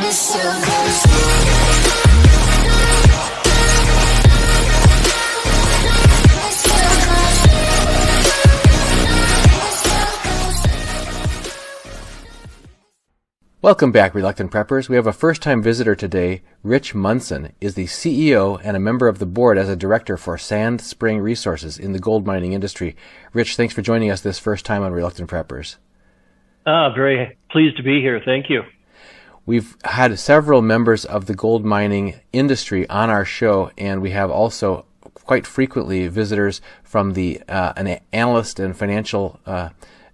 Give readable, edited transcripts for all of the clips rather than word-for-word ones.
Welcome back, Reluctant Preppers. We have a first-time visitor today. Rich Munson is the CEO and a member of the board as a director for Sand Spring Resources in the gold mining industry. Rich, thanks for joining us this first time on Reluctant Preppers. Very pleased to be here. Thank you. We've had several members of the gold mining industry on our show, and we have also quite frequently visitors from an analyst and financial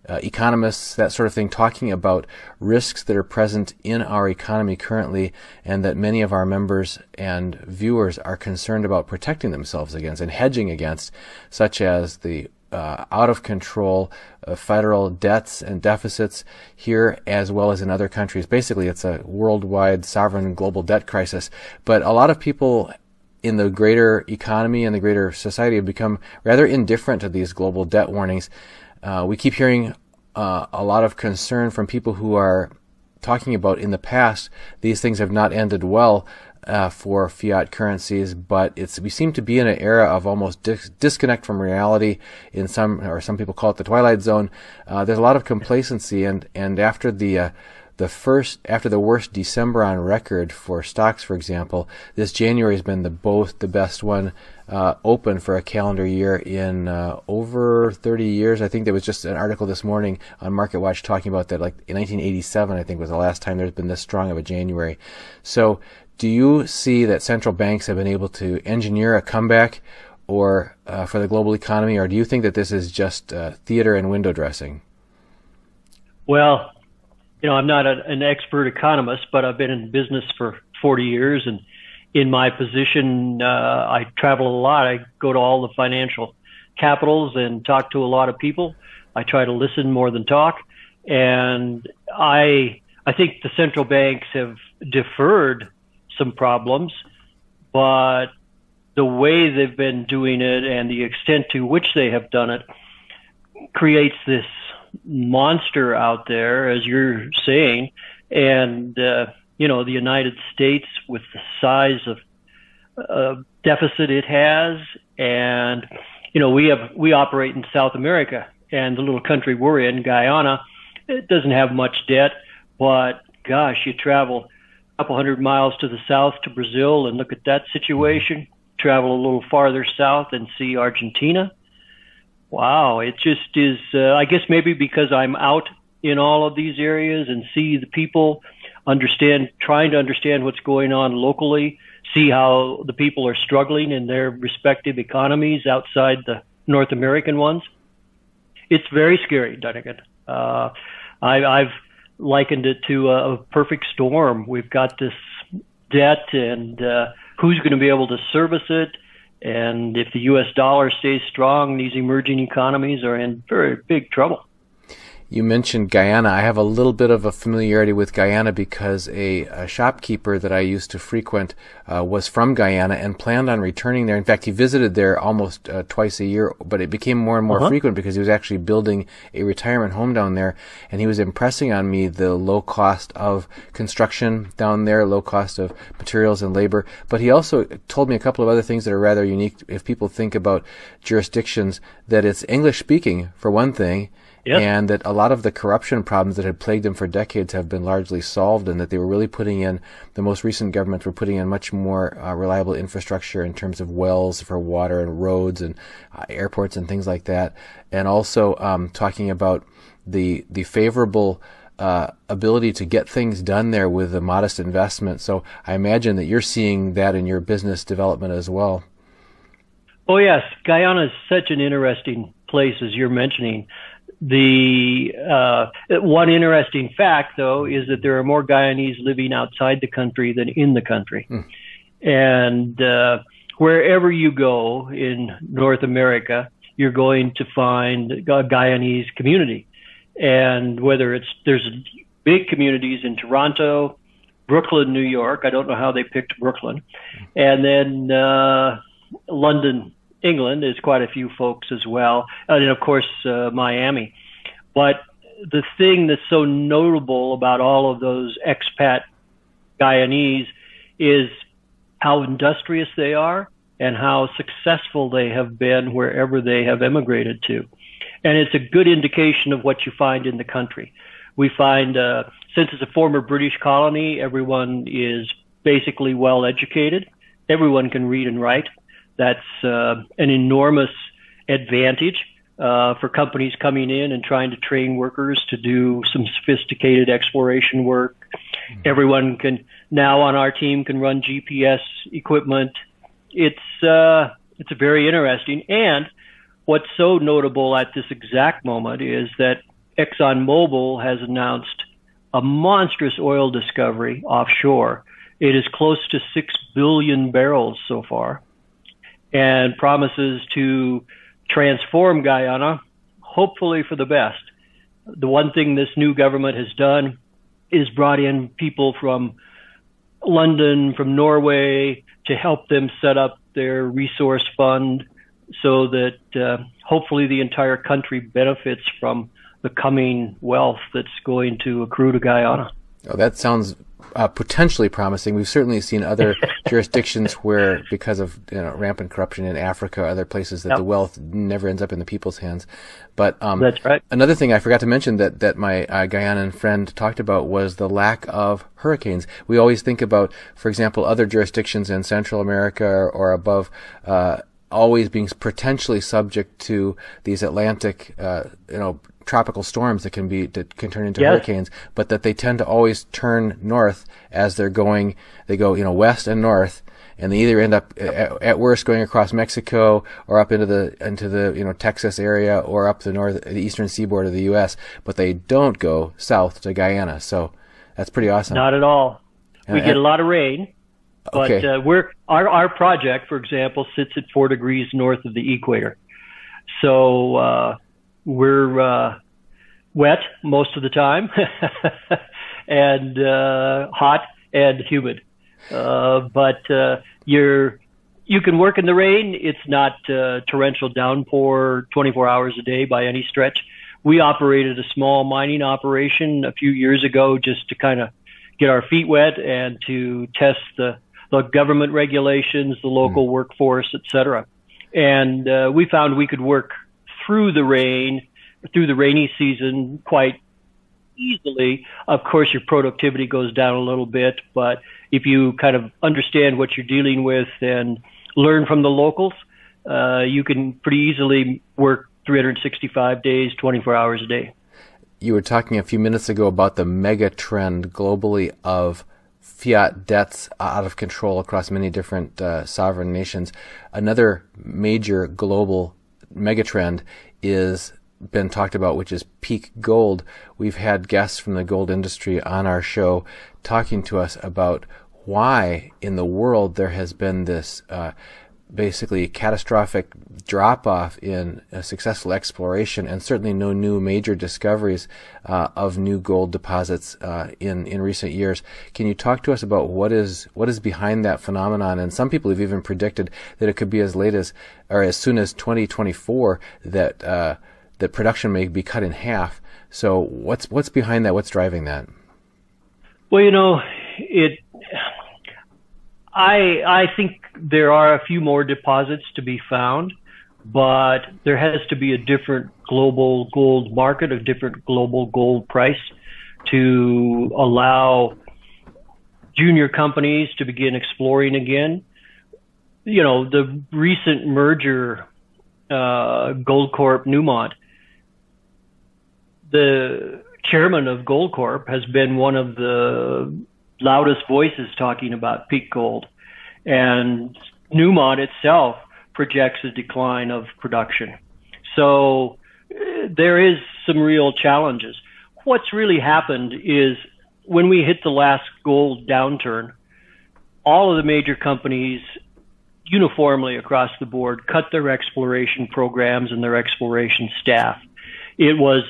economists, that sort of thing, talking about risks that are present in our economy currently and that many of our members and viewers are concerned about protecting themselves against and hedging against, such as the out-of-control federal debts and deficits here as well as in other countries. Basically, it's a worldwide sovereign global debt crisis. But a lot of people in the greater economy and the greater society have become rather indifferent to these global debt warnings. We keep hearing a lot of concern from people who are talking about in the past these things have not ended well for fiat currencies, but we seem to be in an era of almost disconnect from reality. Some people call it the twilight zone. There's a lot of complacency, and after the worst December on record for stocks, for example, this January has been the best one open for a calendar year in over 30 years. I think there was just an article this morning on MarketWatch talking about that, like in 1987, I think was the last time there's been this strong of a January. So do you see that central banks have been able to engineer a comeback or for the global economy, or do you think that this is just theater and window dressing? Well, I'm not an expert economist, but I've been in business for 40 years, and in my position, I travel a lot. I go to all the financial capitals and talk to a lot of people. I try to listen more than talk, and I think the central banks have deferred some problems, but the way they've been doing it and the extent to which they have done it creates this monster out there, as you're saying, and the United States with the size of deficit it has, and we operate in South America, and the little country we're in, Guyana, it doesn't have much debt, but gosh, you travel a couple hundred miles to the south to Brazil and look at that situation. Travel a little farther south and see Argentina. Wow, it just is, I guess maybe because I'm out in all of these areas and see the people, trying to understand what's going on locally, see how the people are struggling in their respective economies outside the North American ones. It's very scary, Dunnigan. I've likened it to a perfect storm. We've got this debt, and who's going to be able to service it? And if the U.S. dollar stays strong, these emerging economies are in very big trouble. You mentioned Guyana. I have a little bit of a familiarity with Guyana because a shopkeeper that I used to frequent was from Guyana and planned on returning there. In fact, he visited there almost twice a year, but it became more and more frequent because he was actually building a retirement home down there, and he was impressing on me the low cost of construction down there, low cost of materials and labor. But he also told me a couple of other things that are rather unique if people think about jurisdictions, that it's English speaking, for one thing, Yep. And that a lot of the corruption problems that had plagued them for decades have been largely solved, and that they were really the most recent governments were putting in much more reliable infrastructure in terms of wells for water and roads and airports and things like that. And also talking about the favorable ability to get things done there with a modest investment. So I imagine that you're seeing that in your business development as well. Oh, yes. Guyana is such an interesting place, as you're mentioning. The one interesting fact, though, is that there are more Guyanese living outside the country than in the country. And wherever you go in North America, you're going to find a Guyanese community. And there's big communities in Toronto, Brooklyn, New York. I don't know how they picked Brooklyn. And then London, England is quite a few folks as well. And of course, Miami. But the thing that's so notable about all of those expat Guyanese is how industrious they are and how successful they have been wherever they have emigrated to. And it's a good indication of what you find in the country. We find, since it's a former British colony, everyone is basically well educated. Everyone can read and write. That's an enormous advantage for companies coming in and trying to train workers to do some sophisticated exploration work. Everyone can now on our team can run GPS equipment. It's very interesting. And what's so notable at this exact moment is that ExxonMobil has announced a monstrous oil discovery offshore. It is close to 6 billion barrels so far, and promises to transform Guyana, hopefully for the best. The one thing this new government has done is brought in people from London, from Norway, to help them set up their resource fund so that hopefully the entire country benefits from the coming wealth that's going to accrue to Guyana. Oh, that sounds potentially promising. We've certainly seen other jurisdictions where, because of rampant corruption in Africa, other places that the wealth never ends up in the people's hands. But that's right. Another thing I forgot to mention that my Guyanan friend talked about was the lack of hurricanes. We always think about, for example, other jurisdictions in Central America or above, always being potentially subject to these Atlantic, tropical storms that can turn into hurricanes, but that they tend to always turn north as they're going. They go, west and north, and they either end up at worst going across Mexico or up into the Texas area or up the eastern seaboard of the U.S. But they don't go south to Guyana. So that's pretty awesome. Not at all. We get a lot of rain. But our project, for example, sits at 4 degrees north of the equator. So we're wet most of the time and hot and humid. But you can work in the rain. It's not torrential downpour 24 hours a day by any stretch. We operated a small mining operation a few years ago just to kind of get our feet wet and to test the government regulations, the local workforce, et cetera. And we found we could work through the rainy season quite easily. Of course, your productivity goes down a little bit, but if you kind of understand what you're dealing with and learn from the locals, you can pretty easily work 365 days, 24 hours a day. You were talking a few minutes ago about the mega trend globally of fiat debts out of control across many different sovereign nations. Another major global megatrend is been talked about, which is peak gold. We've had guests from the gold industry on our show talking to us about why in the world there has been this basically catastrophic drop-off in successful exploration, and certainly no new major discoveries of new gold deposits in recent years. Can you talk to us about what is behind that phenomenon? And some people have even predicted that it could be as late as or as soon as 2024 that production may be cut in half. So what's behind that? What's driving that? Well, I think there are a few more deposits to be found, but there has to be a different global gold market, a different global gold price to allow junior companies to begin exploring again. The recent merger, Goldcorp Newmont, the chairman of Goldcorp has been one of the loudest voices talking about peak gold, and Newmont itself projects a decline of production. So there is some real challenges. What's really happened is when we hit the last gold downturn, all of the major companies uniformly across the board cut their exploration programs and their exploration staff. It was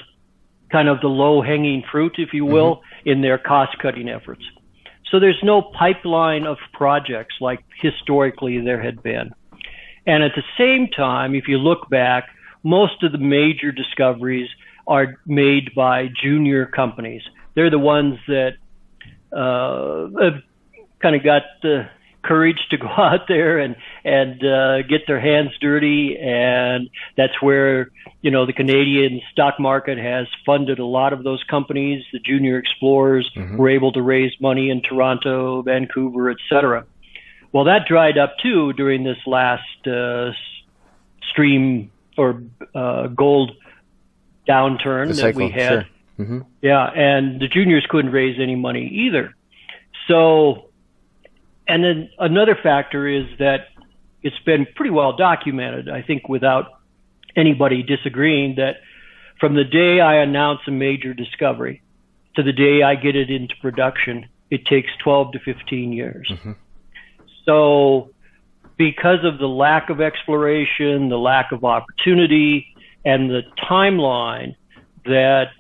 kind of the low-hanging fruit, if you will, in their cost-cutting efforts. So there's no pipeline of projects like historically there had been. And at the same time, if you look back, most of the major discoveries are made by junior companies. They're the ones that have kind of got the courage to go out there and get their hands dirty, and that's where the Canadian stock market has funded a lot of those companies. The junior explorers were able to raise money in Toronto, Vancouver, etc. Well, that dried up too during this last stream or gold downturn that we had. Sure. Yeah, and the juniors couldn't raise any money either. So, and then another factor is that it's been pretty well documented, I think, without anybody disagreeing, that from the day I announce a major discovery to the day I get it into production, it takes 12 to 15 years. So because of the lack of exploration, the lack of opportunity, and the timeline that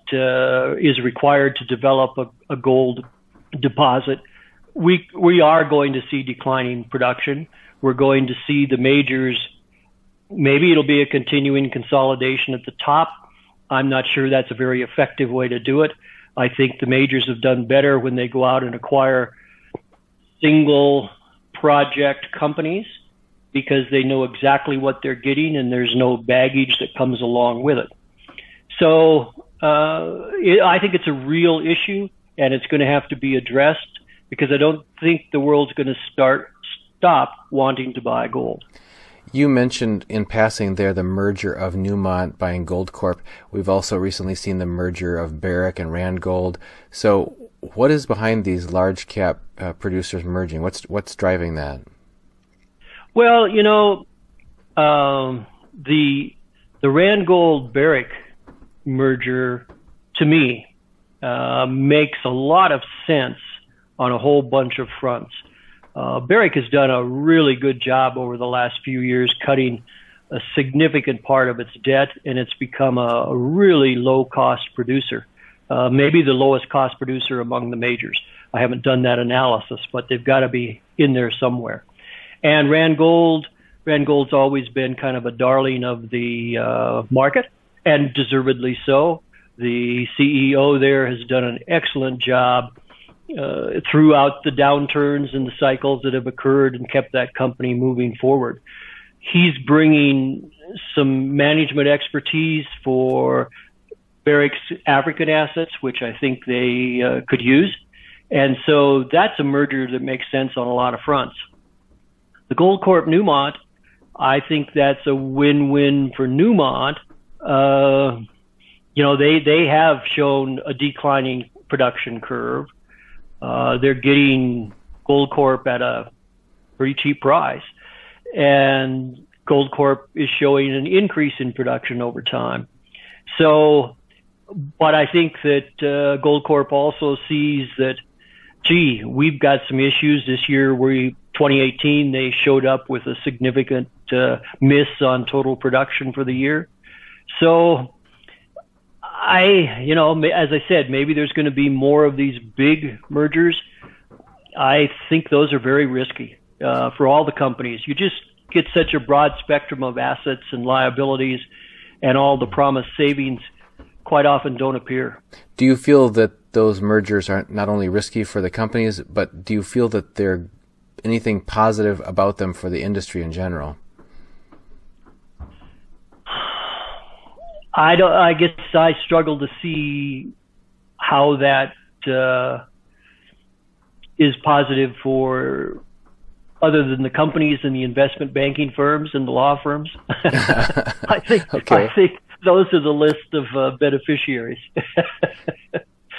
is required to develop a gold deposit, we are going to see declining production. We're going to see the majors, maybe it'll be a continuing consolidation at the top. I'm not sure that's a very effective way to do it. I think the majors have done better when they go out and acquire single project companies, because they know exactly what they're getting and there's no baggage that comes along with it. So I think it's a real issue, and it's going to have to be addressed, because I don't think the world's going to stop wanting to buy gold. You mentioned in passing there the merger of Newmont buying Goldcorp. We've also recently seen the merger of Barrick and Randgold. So what is behind these large cap producers merging? What's driving that? Well, the Randgold Barrick merger, to me, makes a lot of sense on a whole bunch of fronts. Barrick has done a really good job over the last few years cutting a significant part of its debt, and it's become a really low-cost producer, maybe the lowest cost producer among the majors. I haven't done that analysis, but they've got to be in there somewhere. And Randgold's always been kind of a darling of the market, and deservedly so. The CEO there has done an excellent job throughout the downturns and the cycles that have occurred and kept that company moving forward. He's bringing some management expertise for Barrick's African assets, which I think they could use. And so that's a merger that makes sense on a lot of fronts. The Goldcorp Newmont, I think that's a win-win for Newmont. They have shown a declining production curve. They're getting Goldcorp at a pretty cheap price, and Goldcorp is showing an increase in production over time. So, but I think that Goldcorp also sees that, we've got some issues this year. 2018, they showed up with a significant miss on total production for the year. So, as I said, maybe there's going to be more of these big mergers. I think those are very risky for all the companies. You just get such a broad spectrum of assets and liabilities, and all the promised savings quite often don't appear. Do you feel that those mergers are not only risky for the companies, but do you feel that they're anything positive about them for the industry in general? I guess I struggle to see how that is positive for other than the companies and the investment banking firms and the law firms. I think those are the list of beneficiaries.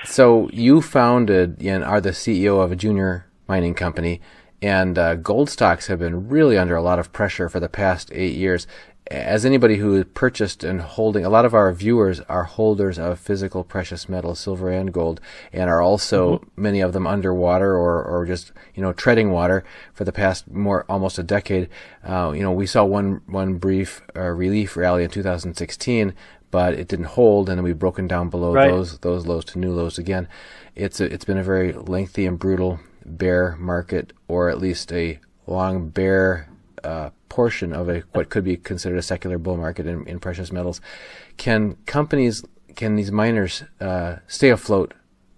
So you founded and are the CEO of a junior mining company, and gold stocks have been really under a lot of pressure for the past 8 years. As anybody who purchased and holding, a lot of our viewers are holders of physical precious metals, silver and gold, and are also many of them underwater or just treading water for the past almost a decade. We saw one brief relief rally in 2016, but it didn't hold, and then we've broken down below those lows to new lows again. It's been a very lengthy and brutal bear market, or at least a long bear portion of what could be considered a secular bull market in precious metals. Can these miners stay afloat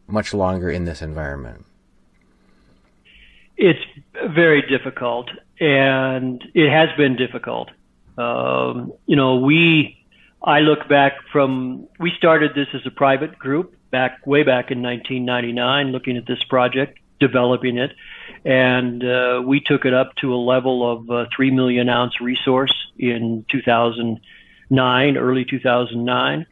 much longer in this environment? It's very difficult, and it has been difficult. I look back we started this as a private group way back in 1999, looking at this project, developing it, and we took it up to a level of 3 million ounce resource in 2009, early 2009.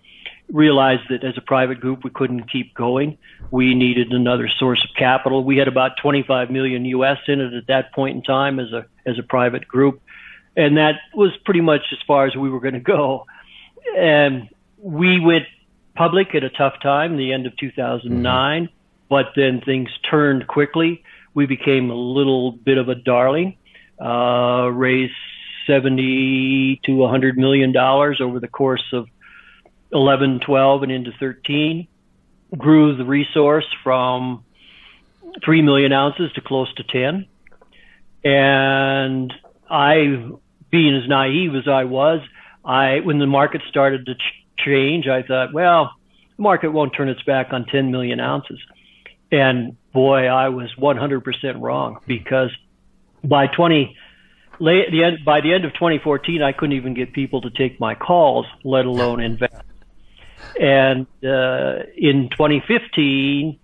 Realized that as a private group we couldn't keep going. We needed another source of capital. We had about 25 million US in it at that point in time as a private group, and that was pretty much as far as we were going to go. And we went public at a tough time, the end of 2009, but then things turned quickly. We became a little bit of a darling, raised $70 to $100 million over the course of 11, 12, and into 13. Grew the resource from 3 million ounces to close to 10. And I, being as naive as I was, when the market started to change, I thought, well, the market won't turn its back on 10 million ounces. And boy, I was 100% wrong, because by the end of 2014, I couldn't even get people to take my calls, let alone invest. And in 2015,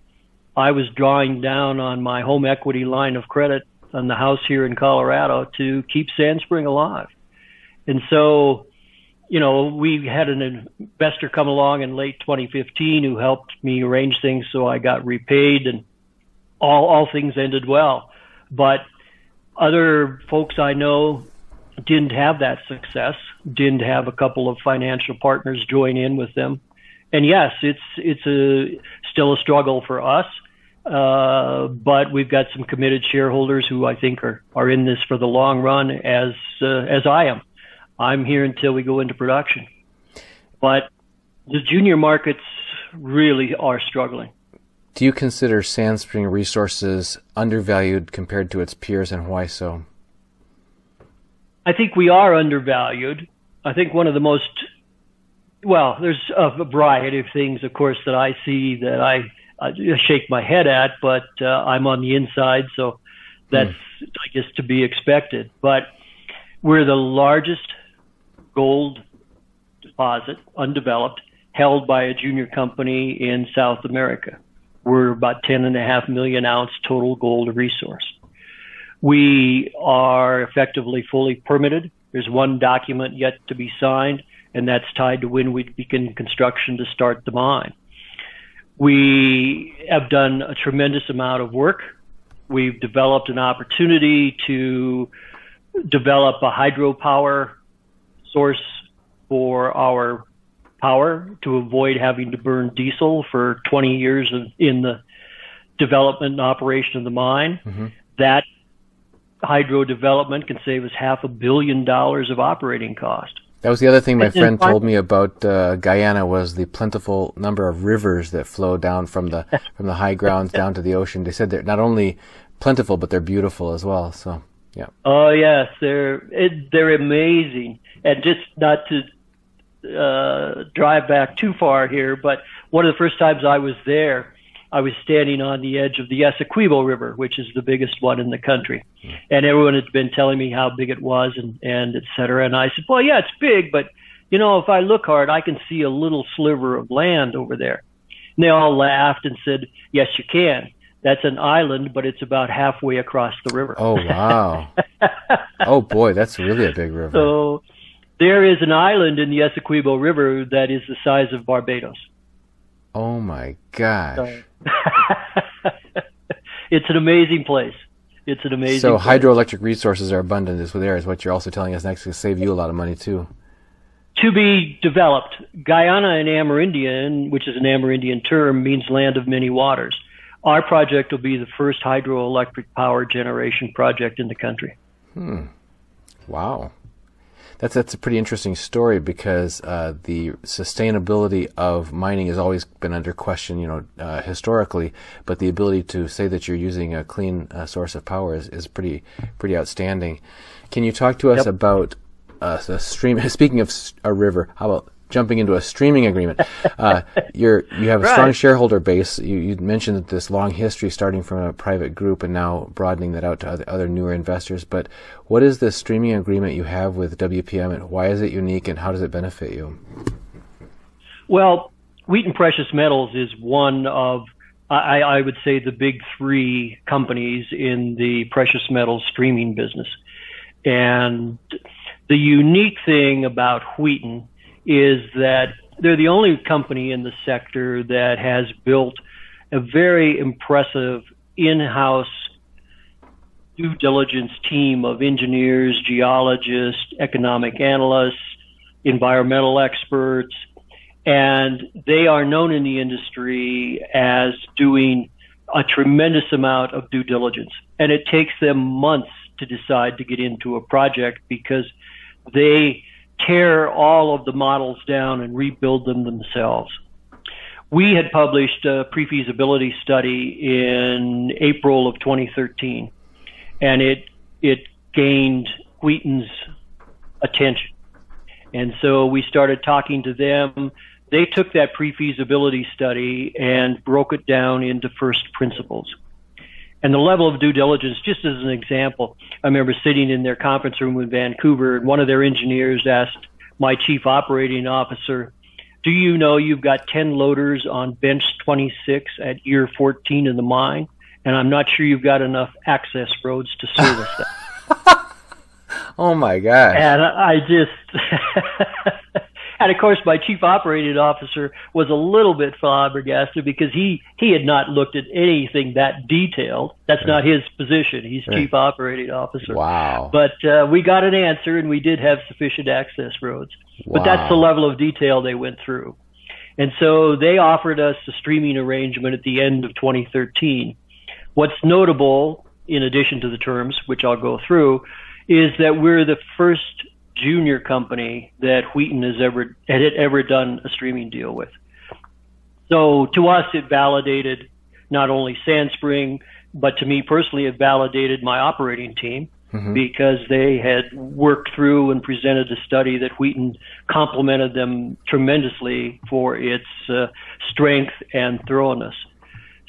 I was drawing down on my home equity line of credit on the house here in Colorado to keep Sandspring alive. And so, we had an investor come along in late 2015 who helped me arrange things so I got repaid, and all things ended well. But other folks I know didn't have that success, didn't have a couple of financial partners join in with them. And yes, it's still a struggle for us, but we've got some committed shareholders who I think are in this for the long run, as I am. I'm here until we go into production. But the junior markets really are struggling. Do you consider Sandspring Resources undervalued compared to its peers, and why so? I think we are undervalued. I think one of the most, there's a variety of things, of course, that I see that I shake my head at, but I'm on the inside, so that's, I guess, to be expected. But we're the largest gold deposit, undeveloped, held by a junior company in South America. We're about 10.5 million ounce total gold resource. We are effectively fully permitted. There's one document yet to be signed, and that's tied to when we begin construction to start the mine. We have done a tremendous amount of work. We've developed an opportunity to develop a hydropower source for our power to avoid having to burn diesel for 20 years in the development and operation of the mine. Mm-hmm. That hydro development can save us $500 million of operating cost. That was the other thing my friend told me about Guyana, was the plentiful number of rivers that flow down from the high grounds down to the ocean. They said they're not only plentiful, but they're beautiful as well. So, yeah. Oh yes, they're amazing. And just not to drive back too far here, but one of the first times I was there, I was standing on the edge of the Essequibo River, which is the biggest one in the country. And everyone had been telling me how big it was and et cetera. And I said, well, yeah, it's big, but, if I look hard, I can see a little sliver of land over there. And they all laughed and said, yes, you can. That's an island, but it's about halfway across the river. Oh, wow. Oh, boy, that's really a big river. So there is an island in the Essequibo River that is the size of Barbados. Oh, my gosh. It's an amazing place. It's an amazing So place. Hydroelectric resources are abundant is what you're also telling us next, to save you a lot of money, too. To be developed. Guyana in Amerindian, which is an Amerindian term, means land of many waters. Our project will be the first hydroelectric power generation project in the country. Wow. That's a pretty interesting story, because the sustainability of mining has always been under question, historically. But the ability to say that you're using a clean source of power is pretty outstanding. Can you talk to us about the stream? Speaking of a river, how about jumping into a streaming agreement. You have a strong shareholder base. You mentioned this long history starting from a private group and now broadening that out to other newer investors. But what is this streaming agreement you have with WPM, and why is it unique, and how does it benefit you? Well, Wheaton Precious Metals is one of, I would say, the big three companies in the precious metals streaming business. And the unique thing about Wheaton is that they're the only company in the sector that has built a very impressive in-house due diligence team of engineers, geologists, economic analysts, environmental experts, and they are known in the industry as doing a tremendous amount of due diligence. And it takes them months to decide to get into a project because they tear all of the models down and rebuild them themselves. We had published a pre-feasibility study in April of 2013, and it gained Wheaton's attention. And so we started talking to them. They took that pre-feasibility study and broke it down into first principles. And the level of due diligence, just as an example, I remember sitting in their conference room in Vancouver, and one of their engineers asked my chief operating officer, "Do you know you've got 10 loaders on bench 26 at year 14 in the mine? And I'm not sure you've got enough access roads to service that." Oh my God. And I just, and of course my chief operating officer was a little bit flabbergasted because he had not looked at anything that detailed. That's not his position. He's chief operating officer. Wow. But we got an answer, and we did have sufficient access roads. Wow. But that's the level of detail they went through. And so they offered us a streaming arrangement at the end of 2013. What's notable, in addition to the terms, which I'll go through, is that we're the first junior company that Wheaton had ever done a streaming deal with. So to us, it validated not only Sandspring, but to me personally, it validated my operating team, because they had worked through and presented a study that Wheaton complimented them tremendously for its strength and thoroughness.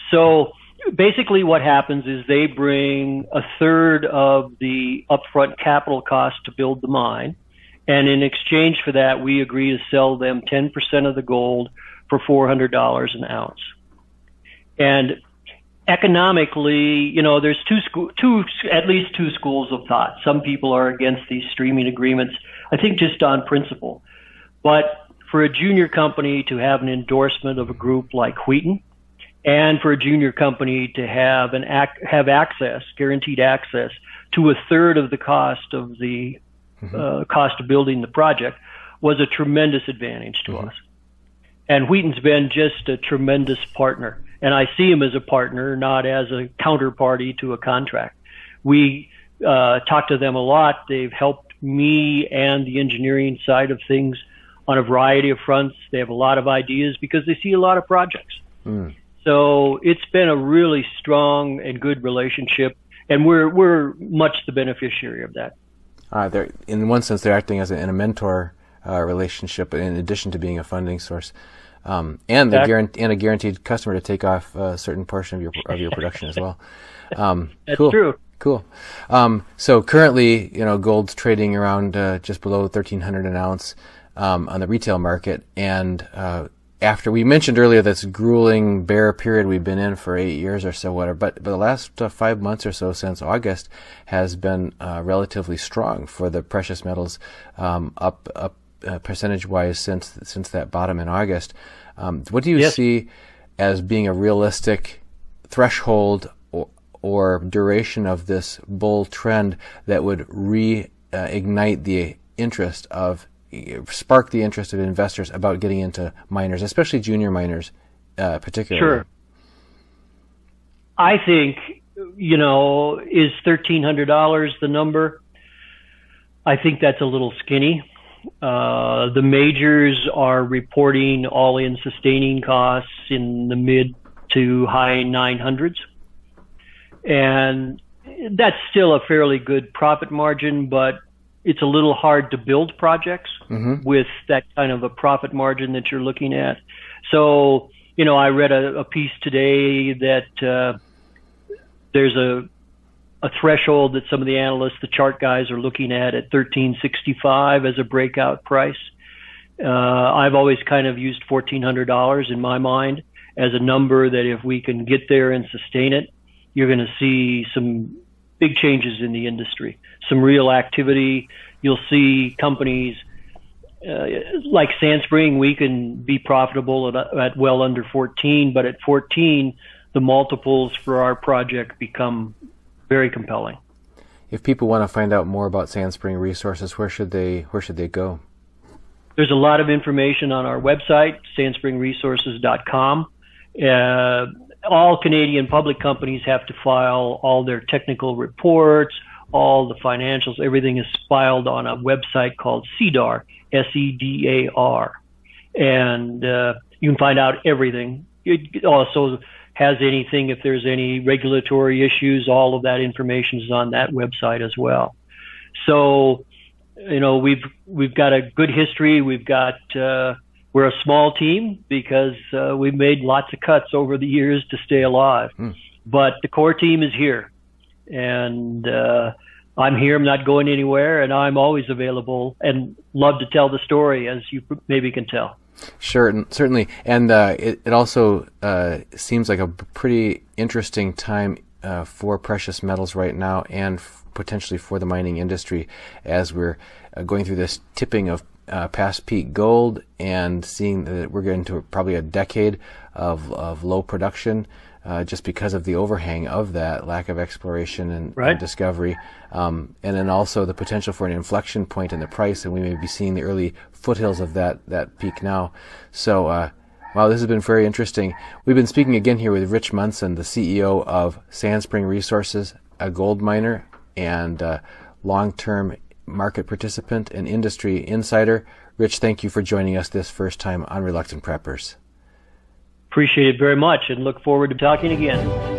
So basically what happens is they bring a third of the upfront capital cost to build the mine, and in exchange for that, we agree to sell them 10% of the gold for $400 an ounce. And economically, there's at least two schools of thought. Some people are against these streaming agreements, I think just on principle. But for a junior company to have an endorsement of a group like Wheaton, and for a junior company to have guaranteed access to a third of the cost of the cost of building the project, was a tremendous advantage to us. And Wheaton's been just a tremendous partner. And I see him as a partner, not as a counterparty to a contract. We talk to them a lot. They've helped me and the engineering side of things on a variety of fronts. They have a lot of ideas because they see a lot of projects. So it's been a really strong and good relationship, and we're much the beneficiary of that. In one sense, they're acting as a mentor relationship in addition to being a funding source, and a guaranteed customer to take off a certain portion of your production as well. That's cool. true. Cool. So currently, gold's trading around just below 1,300 an ounce on the retail market, and after we mentioned earlier this grueling bear period we've been in for 8 years or so, whatever, but the last 5 months or so since August has been relatively strong for the precious metals, up percentage-wise since that bottom in August. What do you see as being a realistic threshold or duration of this bull trend that would reignite the interest spark the interest of investors about getting into miners, especially junior miners, particularly? Sure. I think, is $1,300 the number? I think that's a little skinny. The majors are reporting all-in sustaining costs in the mid to high 900s. And that's still a fairly good profit margin, but it's a little hard to build projects with that kind of a profit margin that you're looking at. So, I read a piece today that there's a threshold that some of the analysts, the chart guys, are looking at $13.65 as a breakout price. I've always kind of used $1,400 in my mind as a number that if we can get there and sustain it, you're going to see some big changes in the industry, some real activity. You'll see companies like Sandspring, we can be profitable at well under 14, but at 14, the multiples for our project become very compelling. If people want to find out more about Sandspring Resources, where should they go? There's a lot of information on our website, sandspringresources.com. All Canadian public companies have to file all their technical reports, all the financials, everything is filed on a website called SEDAR, SEDAR. And you can find out everything. It also has anything, if there's any regulatory issues, all of that information is on that website as well. So, we've got a good history. We've got, we're a small team because we've made lots of cuts over the years to stay alive. But the core team is here. And I'm here. I'm not going anywhere. And I'm always available and love to tell the story, as you maybe can tell. Sure, certainly. And it also seems like a pretty interesting time for precious metals right now, and potentially for the mining industry, as we're going through this tipping of past peak gold and seeing that we're getting to probably a decade of low production, just because of the overhang of that lack of exploration and discovery, and then also the potential for an inflection point in the price, and we may be seeing the early foothills of that peak now. So, wow, this has been very interesting. We've been speaking again here with Rich Munson, the CEO of Sandspring Resources, a gold miner and long-term market participant and industry insider. Rich, thank you for joining us this first time on Reluctant Preppers. Appreciate it very much and look forward to talking again.